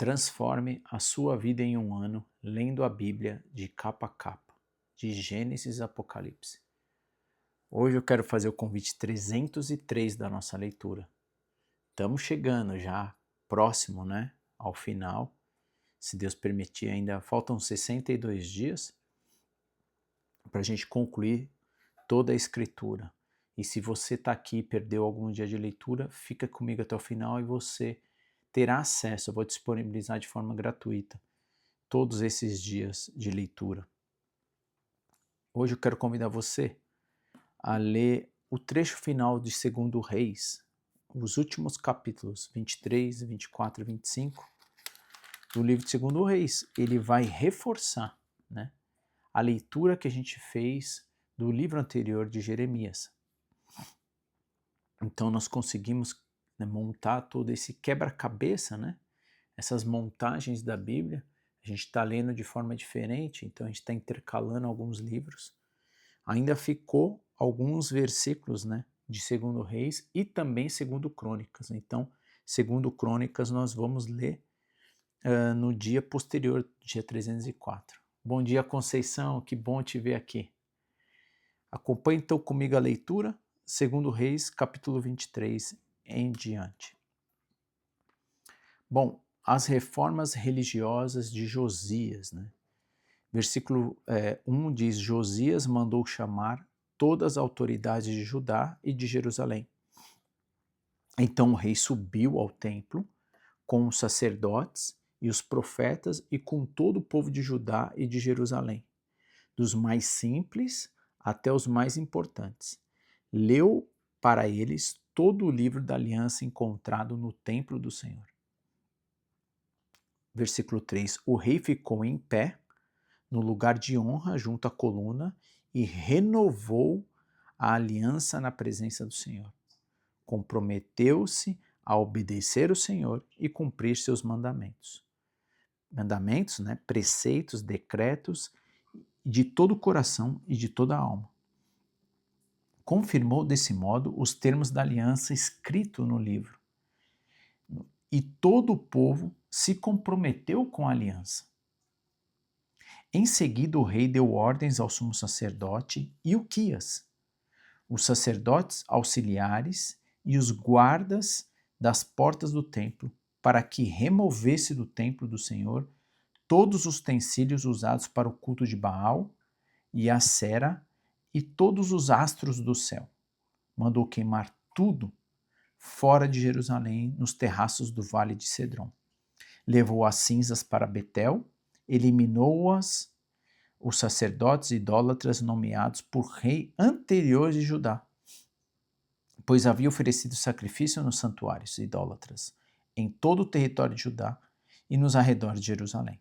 Transforme a sua vida em um ano lendo a Bíblia de capa a capa, de Gênesis a Apocalipse. Hoje eu quero fazer o convite 303 da nossa leitura. Estamos chegando já próximo, ao final. Se Deus permitir, ainda faltam 62 dias para a gente concluir toda a Escritura. E se você está aqui e perdeu algum dia de leitura, fica comigo até o final e você terá acesso. Eu vou disponibilizar de forma gratuita todos esses dias de leitura. Hoje eu quero convidar você a ler o trecho final de 2 Reis, os últimos capítulos 23, 24 e 25 do livro de 2 Reis. Ele vai reforçar, a leitura que a gente fez do livro anterior de Jeremias. Então nós conseguimos montar todo esse quebra-cabeça, essas montagens da Bíblia. A gente está lendo de forma diferente, então a gente está intercalando alguns livros. Ainda ficou alguns versículos, de 2 Reis e também 2 Crônicas. Então, 2 Crônicas nós vamos ler no dia posterior, dia 304. Bom dia, Conceição, que bom te ver aqui. Acompanhe então comigo a leitura, 2 Reis, capítulo 23 em diante. Bom, as reformas religiosas de Josias, Versículo 1 diz: Josias mandou chamar todas as autoridades de Judá e de Jerusalém. Então o rei subiu ao templo com os sacerdotes e os profetas e com todo o povo de Judá e de Jerusalém, dos mais simples até os mais importantes. Leu para eles todo o livro da aliança encontrado no templo do Senhor. Versículo 3: O rei ficou em pé no lugar de honra junto à coluna e renovou a aliança na presença do Senhor. Comprometeu-se a obedecer o Senhor e cumprir seus mandamentos. Mandamentos, preceitos, decretos, de todo o coração e de toda a alma. Confirmou desse modo os termos da aliança escrito no livro. E todo o povo se comprometeu com a aliança. Em seguida, o rei deu ordens ao sumo sacerdote Ilquias, os sacerdotes auxiliares e os guardas das portas do templo, para que removesse do templo do Senhor todos os utensílios usados para o culto de Baal e Acera e todos os astros do céu. Mandou queimar tudo fora de Jerusalém, nos terraços do vale de Cedron. Levou as cinzas para Betel, eliminou-as os sacerdotes idólatras nomeados por rei anterior de Judá, pois havia oferecido sacrifício nos santuários idólatras em todo o território de Judá e nos arredores de Jerusalém.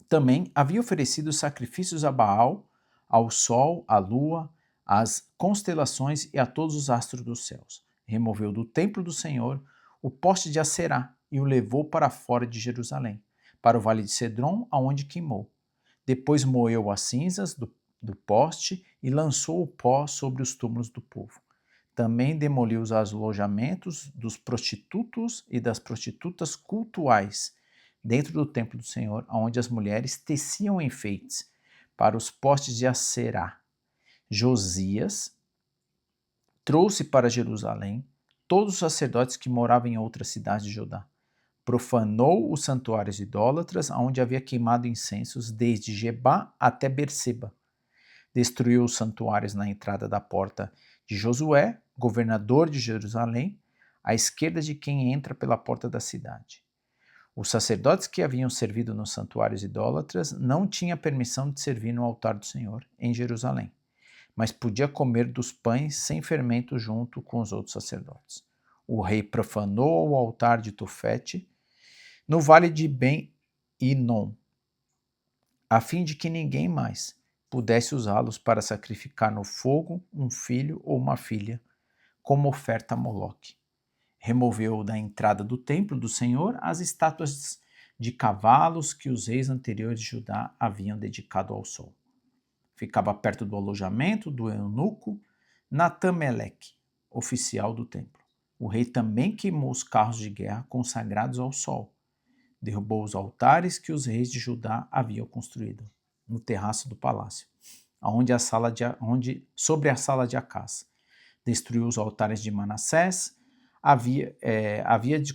Também havia oferecido sacrifícios a Baal, ao sol, à lua, às constelações e a todos os astros dos céus. Removeu do templo do Senhor o poste de Acerá e o levou para fora de Jerusalém, para o vale de Cedron, aonde queimou. Depois moeu as cinzas do poste e lançou o pó sobre os túmulos do povo. Também demoliu os alojamentos dos prostitutos e das prostitutas cultuais dentro do templo do Senhor, onde as mulheres teciam enfeites para os postes de Acerá. Josias trouxe para Jerusalém todos os sacerdotes que moravam em outras cidades de Judá. Profanou os santuários idólatras, onde havia queimado incensos desde Gebá até Berseba. Destruiu os santuários na entrada da porta de Josué, governador de Jerusalém, à esquerda de quem entra pela porta da cidade. Os sacerdotes que haviam servido nos santuários idólatras não tinham permissão de servir no altar do Senhor, em Jerusalém, mas podia comer dos pães sem fermento junto com os outros sacerdotes. O rei profanou o altar de Tofete, no vale de Ben-Hinom, a fim de que ninguém mais pudesse usá-los para sacrificar no fogo um filho ou uma filha, como oferta a Moloque. Removeu da entrada do templo do Senhor as estátuas de cavalos que os reis anteriores de Judá haviam dedicado ao sol. Ficava perto do alojamento do eunuco Natameleque, oficial do templo. O rei também queimou os carros de guerra consagrados ao sol, derrubou os altares que os reis de Judá haviam construído no terraço do palácio, sobre a sala de Acás. Destruiu os altares de Manassés, havia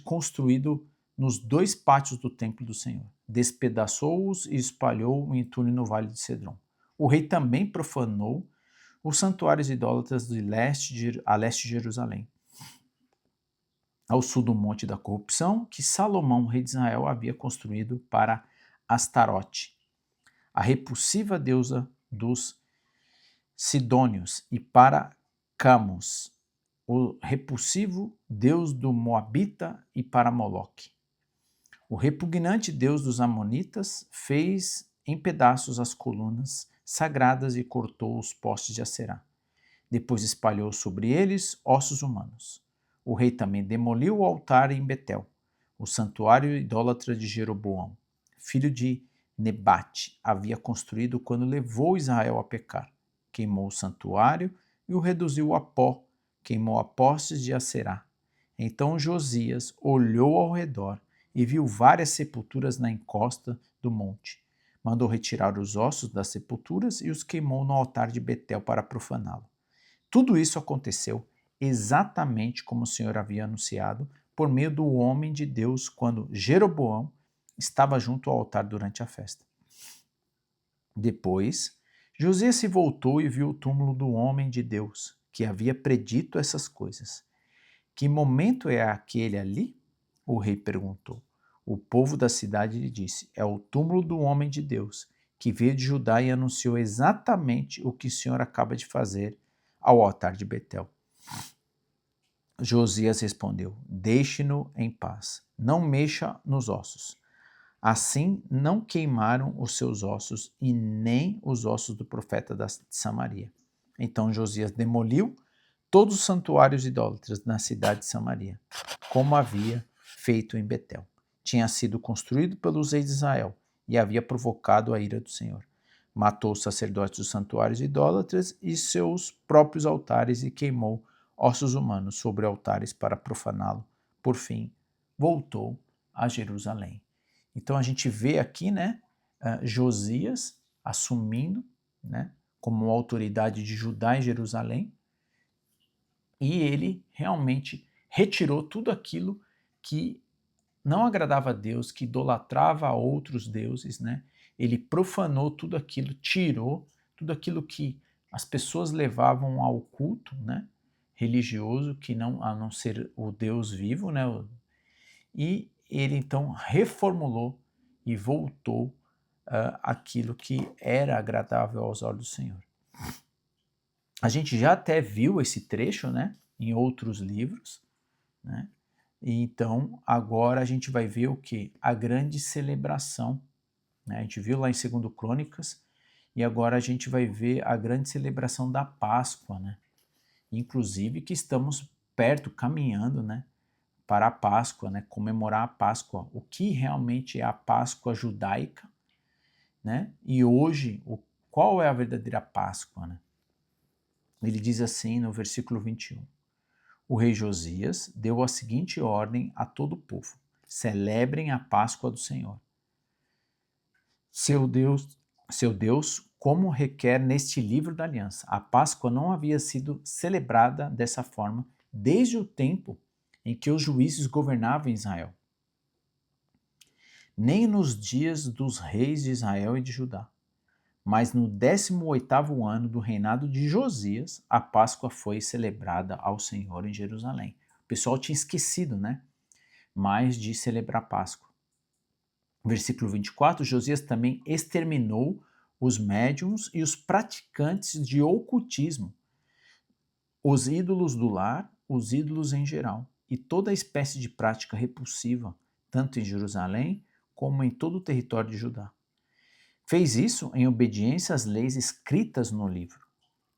construído nos 2 pátios do templo do Senhor. Despedaçou-os e espalhou o entulho no vale de Cedron. O rei também profanou os santuários idólatras a leste de Jerusalém, ao sul do Monte da Corrupção, que Salomão, rei de Israel, havia construído para Astarote, a repulsiva deusa dos Sidônios, e para Camus, o repulsivo deus do Moabita, e para Moloque. O repugnante deus dos Amonitas fez em pedaços as colunas sagradas e cortou os postes de Acerá. Depois espalhou sobre eles ossos humanos. O rei também demoliu o altar em Betel, o santuário idólatra de Jeroboão, filho de Nebate, havia construído quando levou Israel a pecar. Queimou o santuário e o reduziu a pó, queimou a postes de Acerá. Então Josias olhou ao redor e viu várias sepulturas na encosta do monte. Mandou retirar os ossos das sepulturas e os queimou no altar de Betel para profaná-lo. Tudo isso aconteceu exatamente como o Senhor havia anunciado por meio do homem de Deus quando Jeroboão estava junto ao altar durante a festa. Depois, Josias se voltou e viu o túmulo do homem de Deus, que havia predito essas coisas. Que momento é aquele ali? O rei perguntou. O povo da cidade lhe disse: é o túmulo do homem de Deus, que veio de Judá e anunciou exatamente o que o Senhor acaba de fazer ao altar de Betel. Josias respondeu: deixe-no em paz, não mexa nos ossos. Assim não queimaram os seus ossos e nem os ossos do profeta de Samaria. Então Josias demoliu todos os santuários idólatras na cidade de Samaria, como havia feito em Betel. Tinha sido construído pelos reis de Israel e havia provocado a ira do Senhor. Matou os sacerdotes dos santuários idólatras e seus próprios altares e queimou ossos humanos sobre altares para profaná-lo. Por fim, voltou a Jerusalém. Então a gente vê aqui, né, Josias assumindo, né, como autoridade de Judá e Jerusalém, e ele realmente retirou tudo aquilo que não agradava a Deus, que idolatrava a outros deuses, né? Ele profanou tudo aquilo, tirou tudo aquilo que as pessoas levavam ao culto, né, religioso, que não a não ser o Deus vivo, né? E ele então reformulou e voltou aquilo que era agradável aos olhos do Senhor. A gente já até viu esse trecho, né, em outros livros, né? E então agora a gente vai ver o que? A grande celebração, né? A gente viu lá em 2 Crônicas e agora a gente vai ver a grande celebração da Páscoa, né? Inclusive que estamos perto, caminhando, né, para a Páscoa, né, comemorar a Páscoa, o que realmente é a Páscoa judaica, né? E hoje, qual é a verdadeira Páscoa, né? Ele diz assim no versículo 21. O rei Josias deu a seguinte ordem a todo o povo: celebrem a Páscoa do Senhor, seu Deus, como requer neste livro da aliança. A Páscoa não havia sido celebrada dessa forma desde o tempo em que os juízes governavam Israel, nem nos dias dos reis de Israel e de Judá. Mas no 18º ano do reinado de Josias, a Páscoa foi celebrada ao Senhor em Jerusalém. O pessoal tinha esquecido, né? Mais de celebrar a Páscoa. Versículo 24, Josias também exterminou os médiuns e os praticantes de ocultismo, os ídolos do lar, os ídolos em geral, e toda espécie de prática repulsiva, tanto em Jerusalém como em todo o território de Judá. Fez isso em obediência às leis escritas no livro,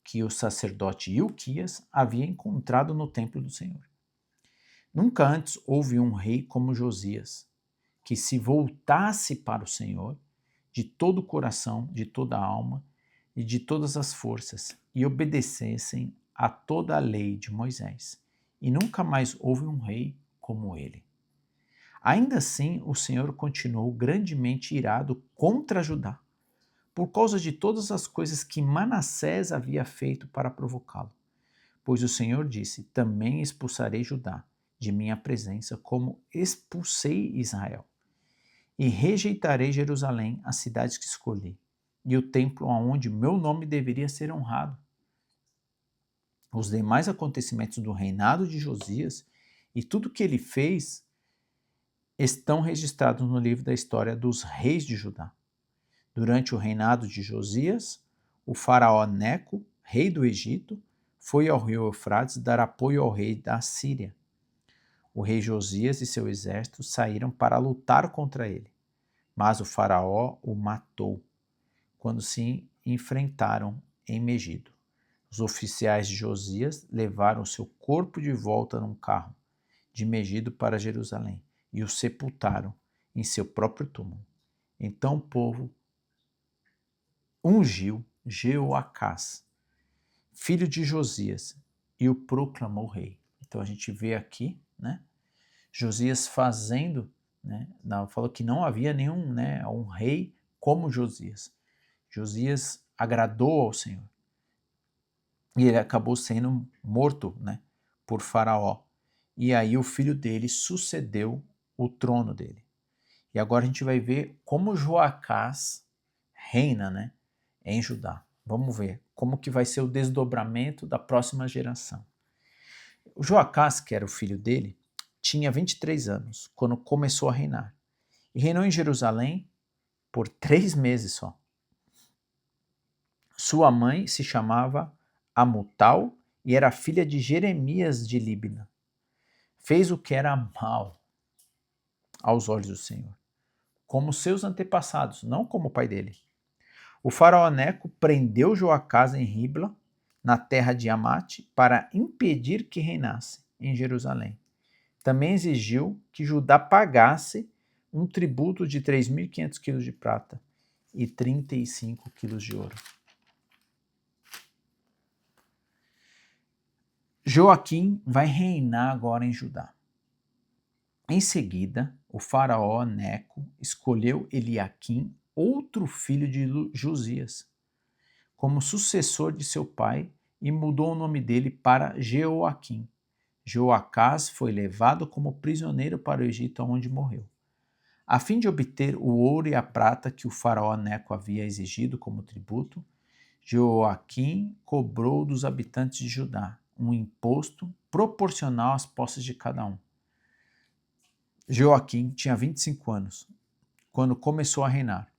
que o sacerdote Ilquias havia encontrado no templo do Senhor. Nunca antes houve um rei como Josias, que se voltasse para o Senhor de todo o coração, de toda a alma e de todas as forças, e obedecessem a toda a lei de Moisés. E nunca mais houve um rei como ele. Ainda assim, o Senhor continuou grandemente irado contra Judá, por causa de todas as coisas que Manassés havia feito para provocá-lo. Pois o Senhor disse: também expulsarei Judá de minha presença, como expulsei Israel. E rejeitarei Jerusalém, a cidade que escolhi, e o templo onde meu nome deveria ser honrado. Os demais acontecimentos do reinado de Josias e tudo que ele fez estão registrados no livro da história dos reis de Judá. Durante o reinado de Josias, o faraó Neco, rei do Egito, foi ao rio Eufrates dar apoio ao rei da Síria. O rei Josias e seu exército saíram para lutar contra ele, mas o faraó o matou quando se enfrentaram em Megido. Os oficiais de Josias levaram seu corpo de volta num carro de Megido para Jerusalém e o sepultaram em seu próprio túmulo. Então o povo ungiu Jeoacás, filho de Josias, e o proclamou rei. Então a gente vê aqui, né, Josias fazendo, né, falou que não havia nenhum, né, um rei como Josias. Josias agradou ao Senhor e ele acabou sendo morto, né, por Faraó. E aí o filho dele sucedeu o trono dele. E agora a gente vai ver como Joacás reina, né, em Judá. Vamos ver como que vai ser o desdobramento da próxima geração. O Joacás, que era o filho dele, tinha 23 anos quando começou a reinar. E reinou em Jerusalém por 3 meses só. Sua mãe se chamava Amutal e era filha de Jeremias de Líbna. Fez o que era mal aos olhos do Senhor, como seus antepassados, não como o pai dele. O faraó Neco prendeu Joacás em Ribla, na terra de Amate, para impedir que reinasse em Jerusalém. Também exigiu que Judá pagasse um tributo de 3.500 quilos de prata e 35 quilos de ouro. Joaquim vai reinar agora em Judá. Em seguida, o faraó Neco escolheu Eliaquim, outro filho de Josias, como sucessor de seu pai e mudou o nome dele para Jeoaquim. Joacás foi levado como prisioneiro para o Egito, onde morreu. A fim de obter o ouro e a prata que o faraó Neco havia exigido como tributo, Joaquim cobrou dos habitantes de Judá um imposto proporcional às posses de cada um. Joaquim tinha 25 anos quando começou a reinar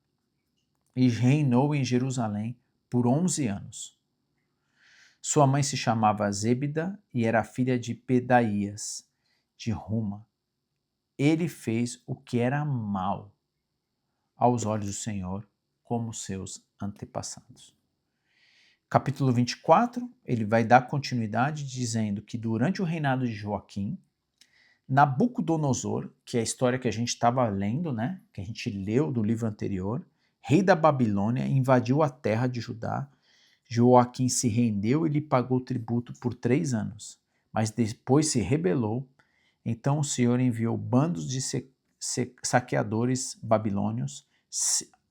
e reinou em Jerusalém por 11 anos. Sua mãe se chamava Zébida e era filha de Pedaías, de Ruma. Ele fez o que era mal aos olhos do Senhor, como seus antepassados. Capítulo 24, ele vai dar continuidade dizendo que durante o reinado de Joaquim, Nabucodonosor, que é a história que a gente estava lendo, né, que a gente leu do livro anterior, rei da Babilônia, invadiu a terra de Judá. Joaquim se rendeu e lhe pagou tributo por 3 anos, mas depois se rebelou. Então o Senhor enviou bandos de saqueadores babilônios,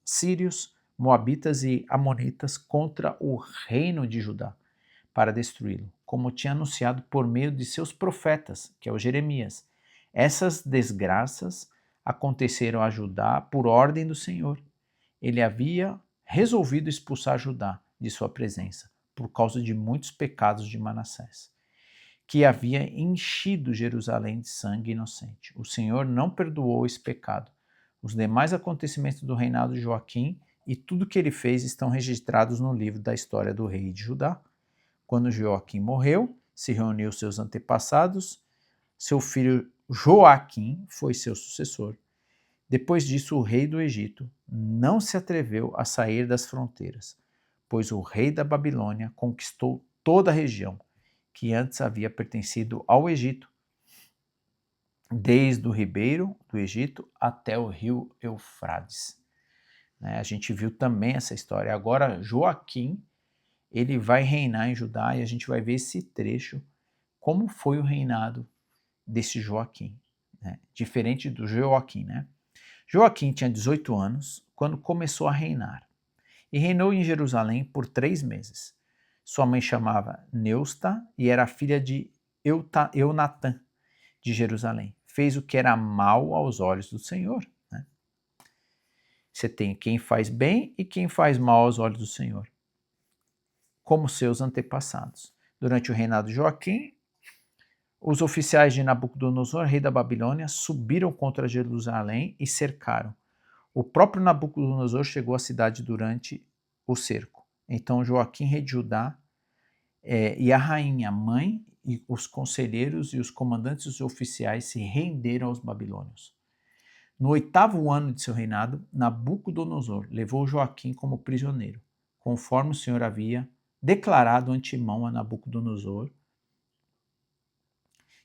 sírios, moabitas e amonitas contra o reino de Judá para destruí-lo, como tinha anunciado por meio de seus profetas, que é o Jeremias. Essas desgraças aconteceram a Judá por ordem do Senhor. Ele havia resolvido expulsar Judá de sua presença por causa de muitos pecados de Manassés, que havia enchido Jerusalém de sangue inocente. O Senhor não perdoou esse pecado. Os demais acontecimentos do reinado de Joaquim e tudo que ele fez estão registrados no livro da história do rei de Judá. Quando Joaquim morreu, se reuniu seus antepassados, seu filho Joaquim foi seu sucessor. Depois disso, o rei do Egito não se atreveu a sair das fronteiras, pois o rei da Babilônia conquistou toda a região que antes havia pertencido ao Egito, desde o ribeiro do Egito até o rio Eufrates. A gente viu também essa história. Agora, Joaquim, ele vai reinar em Judá e a gente vai ver esse trecho, como foi o reinado desse Joaquim. né? Diferente do Joaquim, né? Joaquim tinha 18 anos quando começou a reinar e reinou em Jerusalém por 3 meses. Sua mãe chamava Neusta e era filha de Eunatã de Jerusalém. Fez o que era mal aos olhos do Senhor. Né? Você tem quem faz bem e quem faz mal aos olhos do Senhor, como seus antepassados. Durante o reinado de Joaquim, os oficiais de Nabucodonosor, rei da Babilônia, subiram contra Jerusalém e cercaram. O próprio Nabucodonosor chegou à cidade durante o cerco. Então Joaquim, rei de Judá, e a rainha, mãe, e os conselheiros e os comandantes e os oficiais se renderam aos babilônios. No 8º ano de seu reinado, Nabucodonosor levou Joaquim como prisioneiro, conforme o Senhor havia declarado antemão a Nabucodonosor,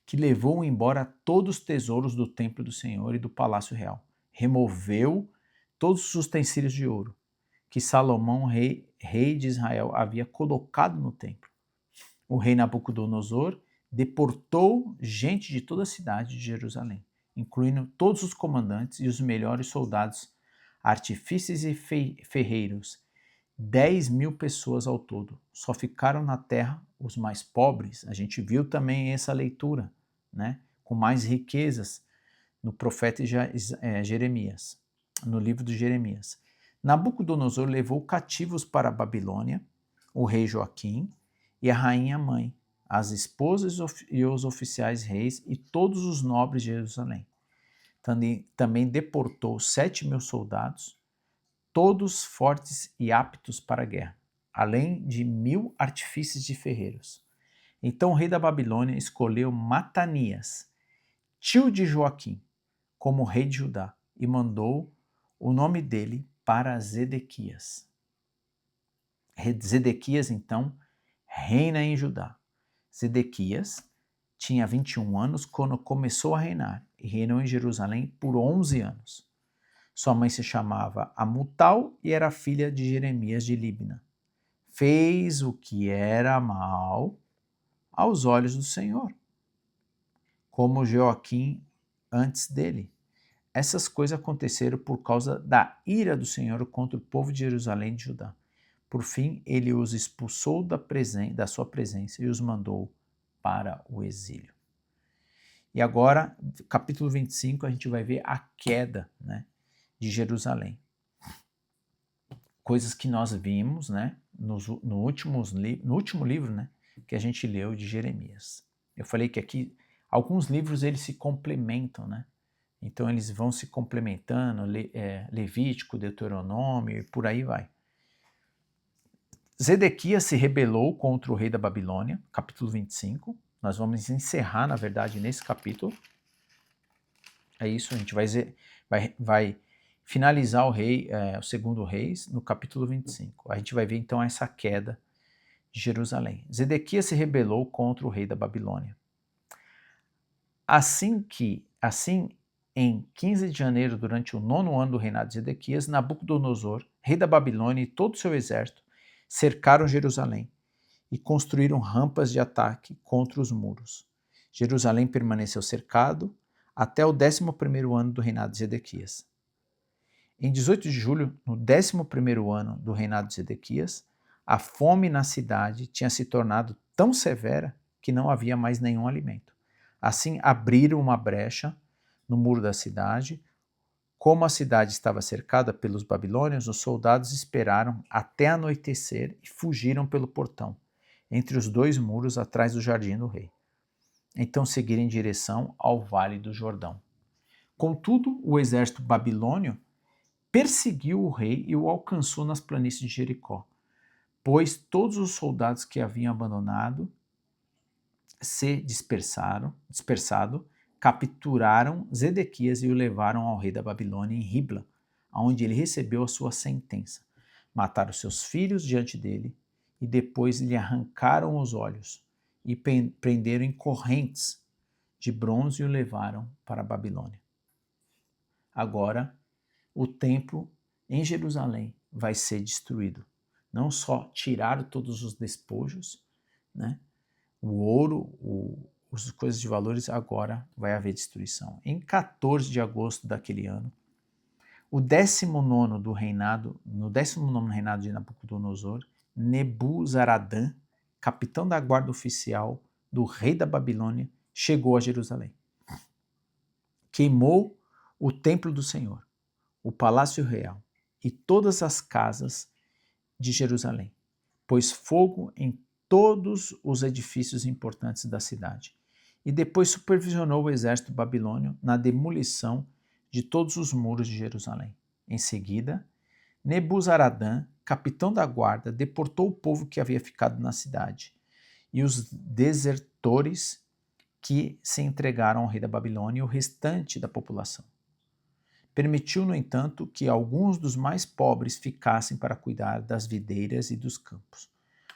que levou embora todos os tesouros do templo do Senhor e do palácio real. Removeu todos os utensílios de ouro que Salomão, rei de Israel, havia colocado no templo. O rei Nabucodonosor deportou gente de toda a cidade de Jerusalém, incluindo todos os comandantes e os melhores soldados, artífices e ferreiros. 10.000 pessoas ao todo. Só ficaram na terra os mais pobres. A gente viu também essa leitura, né? Com mais riquezas no profeta Jeremias, no livro de Jeremias. Nabucodonosor levou cativos para a Babilônia o rei Joaquim e a rainha mãe, as esposas e os oficiais reis e todos os nobres de Jerusalém. Também deportou 7.000 soldados, todos fortes e aptos para a guerra, além de 1.000 artífices de ferreiros. Então o rei da Babilônia escolheu Matanias, tio de Joaquim, como rei de Judá, e mandou o nome dele para Zedequias. Zedequias, então, reina em Judá. Zedequias tinha 21 anos quando começou a reinar e reinou em Jerusalém por 11 anos. Sua mãe se chamava Amutal e era filha de Jeremias de Libna. Fez o que era mal aos olhos do Senhor, como Joaquim antes dele. Essas coisas aconteceram por causa da ira do Senhor contra o povo de Jerusalém e de Judá. Por fim, ele os expulsou da sua presença e os mandou para o exílio. E agora, capítulo 25, a gente vai ver a queda, né, de Jerusalém. Coisas que nós vimos, né, no último livro, né, que a gente leu de Jeremias. Eu falei que aqui alguns livros eles se complementam, né? Então eles vão se complementando, Levítico, Deuteronômio e por aí vai. Zedequias se rebelou contra o rei da Babilônia, capítulo 25. Nós vamos encerrar, na verdade, nesse capítulo. É isso, a gente vai finalizar o segundo reis no capítulo 25. A gente vai ver então essa queda de Jerusalém. Zedequias se rebelou contra o rei da Babilônia. Assim, em 15 de janeiro, durante o 9º ano do reinado de Zedequias, Nabucodonosor, rei da Babilônia e todo o seu exército, cercaram Jerusalém e construíram rampas de ataque contra os muros. Jerusalém permaneceu cercado até o 11º ano do reinado de Zedequias. Em 18 de julho, no 11º ano do reinado de Zedequias, a fome na cidade tinha se tornado tão severa que não havia mais nenhum alimento. Assim, abriram uma brecha no muro da cidade. Como a cidade estava cercada pelos babilônios, os soldados esperaram até anoitecer e fugiram pelo portão, entre os 2 muros atrás do jardim do rei. Então seguiram em direção ao vale do Jordão. Contudo, o exército babilônio perseguiu o rei e o alcançou nas planícies de Jericó, pois todos os soldados que haviam abandonado se dispersado, capturaram Zedequias e o levaram ao rei da Babilônia em Ribla, onde ele recebeu a sua sentença. Mataram seus filhos diante dele e depois lhe arrancaram os olhos e prenderam em correntes de bronze e o levaram para a Babilônia. Agora, o templo em Jerusalém vai ser destruído. Não só tiraram todos os despojos, né? O ouro, as coisas de valores, agora vai haver destruição. Em 14 de agosto daquele ano, no 19º reinado de Nabucodonosor, Nebuzaradã, capitão da guarda oficial do rei da Babilônia, chegou a Jerusalém. Queimou o templo do Senhor, o palácio real e todas as casas de Jerusalém, pôs fogo em todos os edifícios importantes da cidade. E depois supervisionou o exército babilônio na demolição de todos os muros de Jerusalém. Em seguida, Nebuzaradã, capitão da guarda, deportou o povo que havia ficado na cidade e os desertores que se entregaram ao rei da Babilônia e o restante da população. Permitiu, no entanto, que alguns dos mais pobres ficassem para cuidar das videiras e dos campos.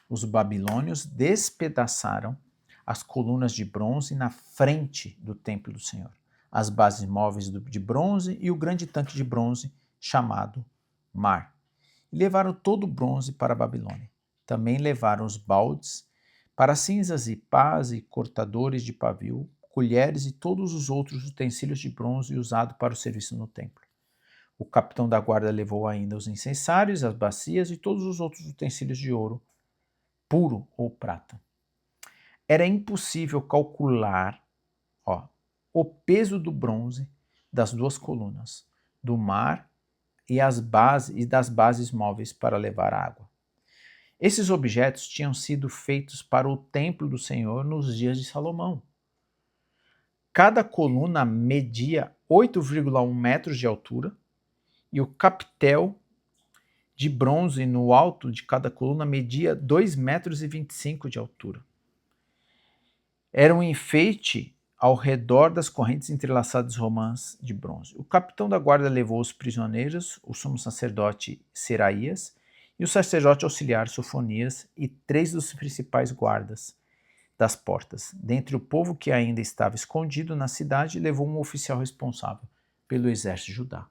Os babilônios despedaçaram as colunas de bronze na frente do templo do Senhor, as bases móveis de bronze e o grande tanque de bronze chamado Mar. E levaram todo o bronze para a Babilônia. Também levaram os baldes para cinzas e pás e cortadores de pavio, colheres e todos os outros utensílios de bronze usados para o serviço no templo. O capitão da guarda levou ainda os incensários, as bacias e todos os outros utensílios de ouro puro ou prata. Era impossível calcular o peso do bronze das duas colunas, do mar e das bases móveis para levar água. Esses objetos tinham sido feitos para o templo do Senhor nos dias de Salomão. Cada coluna media 8,1 metros de altura e o capitel de bronze no alto de cada coluna media 2,25 metros de altura. Era um enfeite ao redor das correntes entrelaçadas romãs de bronze. O capitão da guarda levou os prisioneiros, o sumo sacerdote Seraías e o sacerdote auxiliar Sofonias e 3 dos principais guardas das portas. Dentre o povo que ainda estava escondido na cidade, levou um oficial responsável pelo exército de Judá.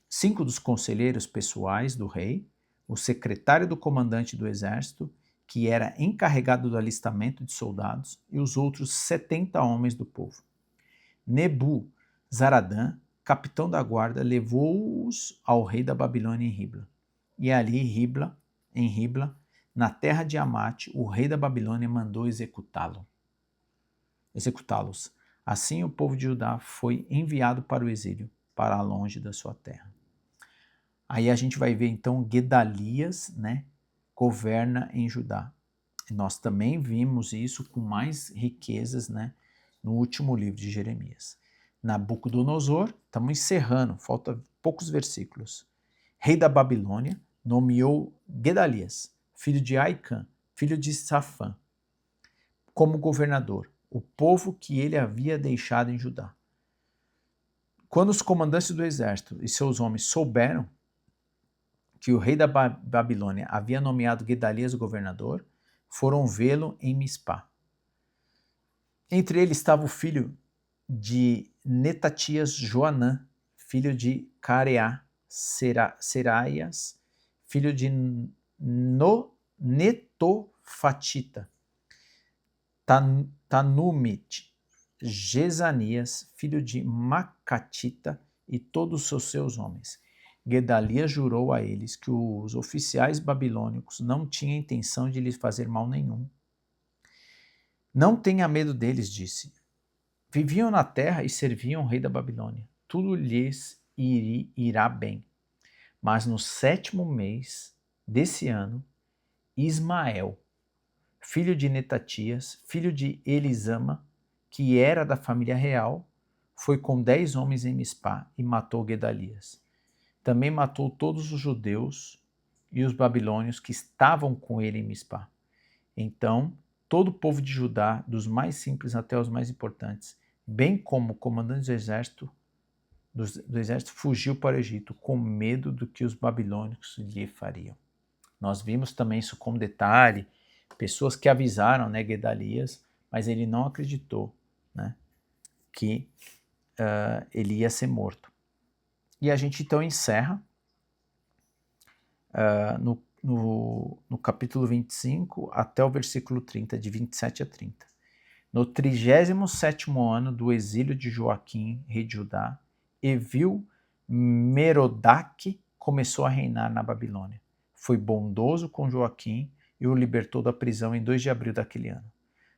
5 dos conselheiros pessoais do rei, o secretário do comandante do exército, que era encarregado do alistamento de soldados, e os outros 70 homens do povo. Nebuzaradã, capitão da guarda, levou-os ao rei da Babilônia em Ribla. E ali, em Ribla, na terra de Amate, o rei da Babilônia mandou executá-los. Assim, o povo de Judá foi enviado para o exílio, para longe da sua terra. Aí a gente vai ver então Gedalias, governa em Judá. Nós também vimos isso com mais riquezas, no último livro de Jeremias. Nabucodonosor, estamos encerrando, falta poucos versículos. Rei da Babilônia nomeou Gedalias, filho de Aicã, filho de Safã, como governador, o povo que ele havia deixado em Judá. Quando os comandantes do exército e seus homens souberam que o rei da Babilônia havia nomeado Gedalias governador, foram vê-lo em Mispá. Entre eles estava o filho de Netatias Joanã, filho de Careá, Seraias, filho de Netofatita, Tanumit, Jezanias, filho de Macatita, e todos os seus homens. Gedalias jurou a eles que os oficiais babilônicos não tinham intenção de lhes fazer mal nenhum. Não tenha medo deles, disse. Viviam na terra e serviam o rei da Babilônia. Tudo lhes irá bem. Mas no 7º mês desse ano, Ismael, filho de Netatias, filho de Elisama, que era da família real, foi com 10 homens em Mispá e matou Gedalias. Também matou todos os judeus e os babilônios que estavam com ele em Mispá. Então, todo o povo de Judá, dos mais simples até os mais importantes, bem como o comandante do exército, fugiu para o Egito, com medo do que os babilônicos lhe fariam. Nós vimos também isso como detalhe, pessoas que avisaram, Gedalias, mas ele não acreditou, que ele ia ser morto. E a gente então encerra no capítulo 25 até o versículo 30, de 27 a 30. No 37º ano do exílio de Joaquim, rei de Judá, Evil-Merodach começou a reinar na Babilônia. Foi bondoso com Joaquim e o libertou da prisão em 2 de abril daquele ano.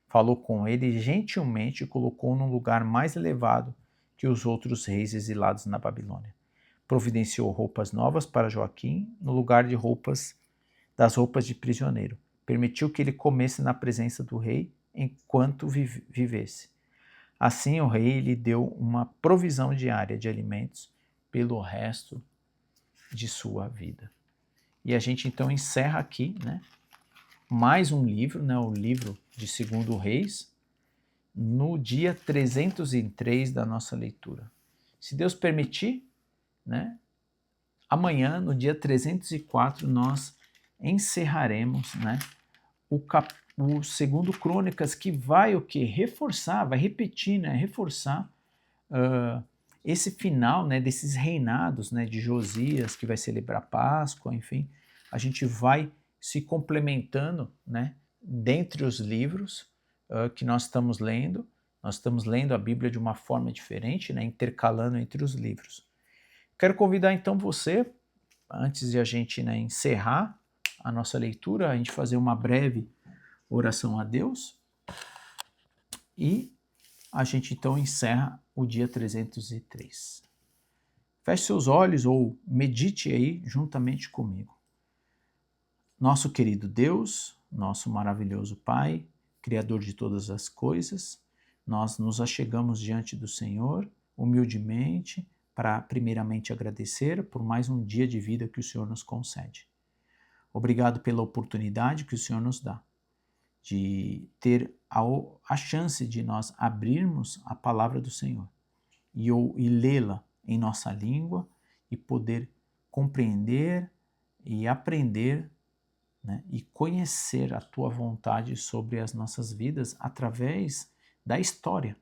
Falou com ele gentilmente e colocou-o num lugar mais elevado que os outros reis exilados na Babilônia. Providenciou roupas novas para Joaquim no lugar das roupas de prisioneiro. Permitiu que ele comesse na presença do rei enquanto vivesse. Assim o rei lhe deu uma provisão diária de alimentos pelo resto de sua vida. E a gente então encerra aqui, né, mais um livro, né, o livro de 2º Reis, no dia 303 da nossa leitura. Se Deus permitir, né, amanhã, no dia 304, nós encerraremos, né, o 2º Crônicas, que vai o quê? Reforçar, vai repetir, né, reforçar esse final, né, desses reinados, né, de Josias, que vai celebrar Páscoa, enfim, a gente vai se complementando, né, dentre os livros que nós estamos lendo. Nós estamos lendo a Bíblia de uma forma diferente, né, intercalando entre os livros. Quero convidar então você, antes de a gente, né, encerrar a nossa leitura, a gente fazer uma breve oração a Deus e a gente então encerra o dia 303. Feche seus olhos ou medite aí juntamente comigo. Nosso querido Deus, nosso maravilhoso Pai, Criador de todas as coisas, nós nos achegamos diante do Senhor humildemente para primeiramente agradecer por mais um dia de vida que o Senhor nos concede. Obrigado pela oportunidade que o Senhor nos dá de ter a chance de nós abrirmos a palavra do Senhor e lê-la em nossa língua e poder compreender e aprender, né, e conhecer a Tua vontade sobre as nossas vidas através da história,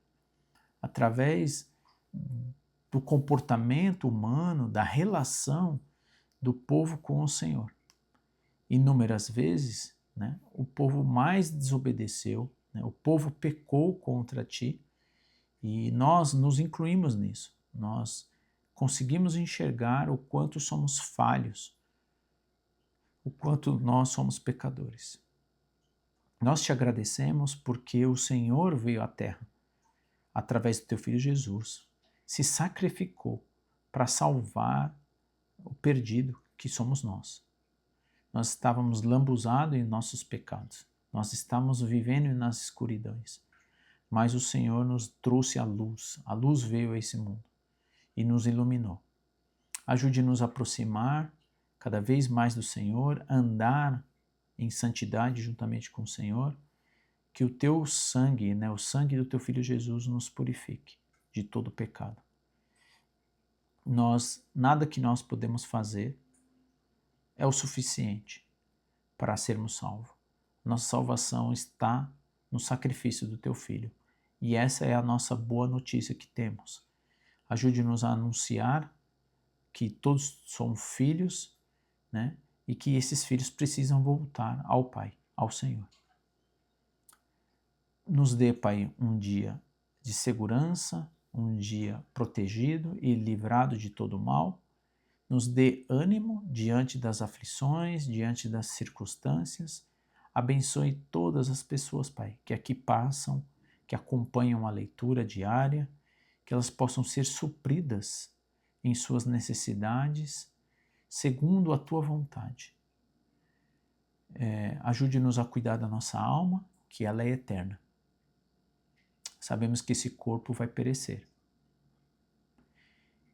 através do comportamento humano, da relação do povo com o Senhor. Inúmeras vezes, né, o povo mais desobedeceu, né, o povo pecou contra Ti e nós nos incluímos nisso. Nós conseguimos enxergar o quanto somos falhos, o quanto nós somos pecadores. Nós Te agradecemos porque o Senhor veio à Terra, através do Teu Filho Jesus, se sacrificou para salvar o perdido que somos nós. Nós estávamos lambuzados em nossos pecados. Nós estávamos vivendo nas escuridões. Mas o Senhor nos trouxe a luz. A luz veio a esse mundo e nos iluminou. Ajude-nos a aproximar cada vez mais do Senhor, andar em santidade juntamente com o Senhor, que o Teu sangue, né, o sangue do Teu Filho Jesus nos purifique de todo pecado. Nada que nós podemos fazer é o suficiente para sermos salvos. Nossa salvação está no sacrifício do Teu Filho. E essa é a nossa boa notícia que temos. Ajude-nos a anunciar que todos somos filhos, né? E que esses filhos precisam voltar ao Pai, ao Senhor. Nos dê, Pai, um dia de segurança, um dia protegido e livrado de todo mal. Nos dê ânimo diante das aflições, diante das circunstâncias. Abençoe todas as pessoas, Pai, que aqui passam, que acompanham a leitura diária, que elas possam ser supridas em suas necessidades, segundo a Tua vontade. Ajude-nos a cuidar da nossa alma, que ela é eterna. Sabemos que esse corpo vai perecer.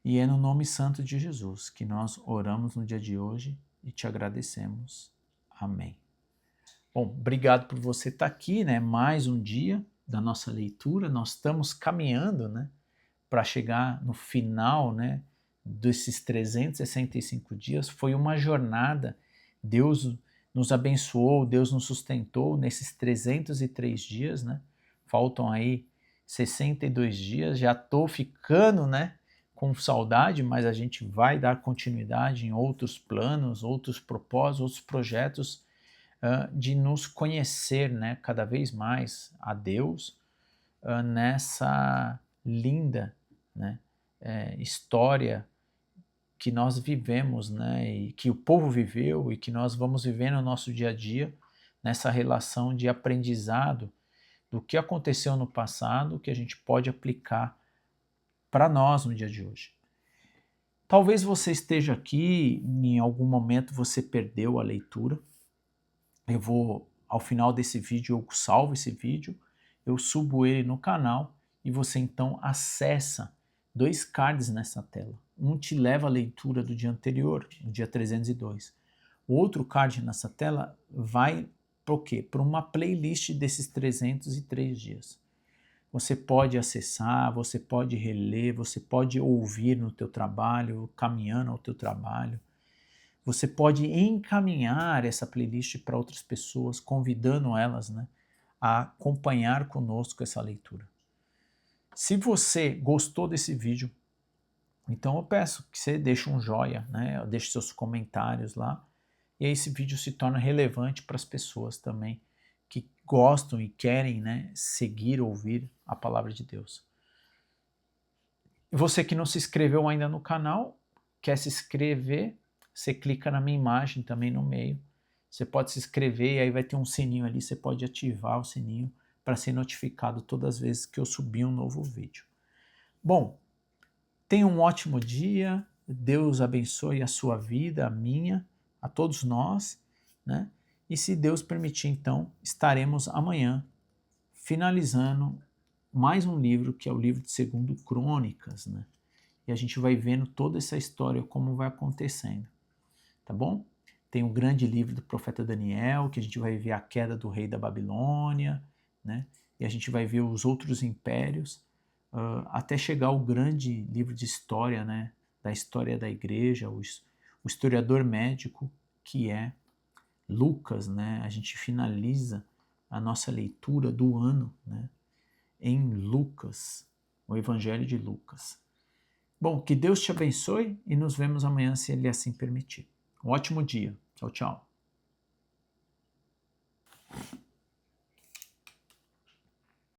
E é no nome santo de Jesus que nós oramos no dia de hoje e Te agradecemos. Amém. Bom, obrigado por você estar aqui, né? Mais um dia da nossa leitura. Nós estamos caminhando, né, para chegar no final, né, desses 365 dias. Foi uma jornada. Deus nos abençoou, Deus nos sustentou nesses 303 dias, né? Faltam aí 62 dias. Já estou ficando, né, com saudade, mas a gente vai dar continuidade em outros planos, outros propósitos, outros projetos de nos conhecer, né, cada vez mais a Deus, nessa linda, né, história que nós vivemos, né, e que o povo viveu e que nós vamos viver no nosso dia a dia, nessa relação de aprendizado do que aconteceu no passado, que a gente pode aplicar para nós no dia de hoje. Talvez você esteja aqui, em algum momento você perdeu a leitura. Eu vou, ao final desse vídeo, eu salvo esse vídeo, eu subo ele no canal e você então acessa 2 cards nessa tela. Um te leva à leitura do dia anterior, no dia 302. O outro card nessa tela vai para o quê? Para uma playlist desses 303 dias. Você pode acessar, você pode reler, você pode ouvir no teu trabalho, caminhando ao teu trabalho. Você pode encaminhar essa playlist para outras pessoas, convidando elas, né, a acompanhar conosco essa leitura. Se você gostou desse vídeo, então eu peço que você deixe um joinha, né, deixe seus comentários lá, e aí esse vídeo se torna relevante para as pessoas também que gostam e querem, né, seguir, ouvir a palavra de Deus. Você que não se inscreveu ainda no canal, quer se inscrever, você clica na minha imagem também no meio. Você pode se inscrever e aí vai ter um sininho ali, você pode ativar o sininho para ser notificado todas as vezes que eu subir um novo vídeo. Bom, tenha um ótimo dia, Deus abençoe a sua vida, a minha, a todos nós, né? E se Deus permitir, então, estaremos amanhã finalizando mais um livro, que é o livro de 2 Crônicas, né? E a gente vai vendo toda essa história, como vai acontecendo, tá bom? Tem o grande livro do profeta Daniel, que a gente vai ver a queda do rei da Babilônia, né? E a gente vai ver os outros impérios, até chegar ao grande livro de história, né? Da história da igreja, o historiador médico, que é Lucas, né? A gente finaliza a nossa leitura do ano, né, em Lucas, o Evangelho de Lucas. Bom, que Deus te abençoe e nos vemos amanhã, se Ele assim permitir. Um ótimo dia. Tchau, tchau.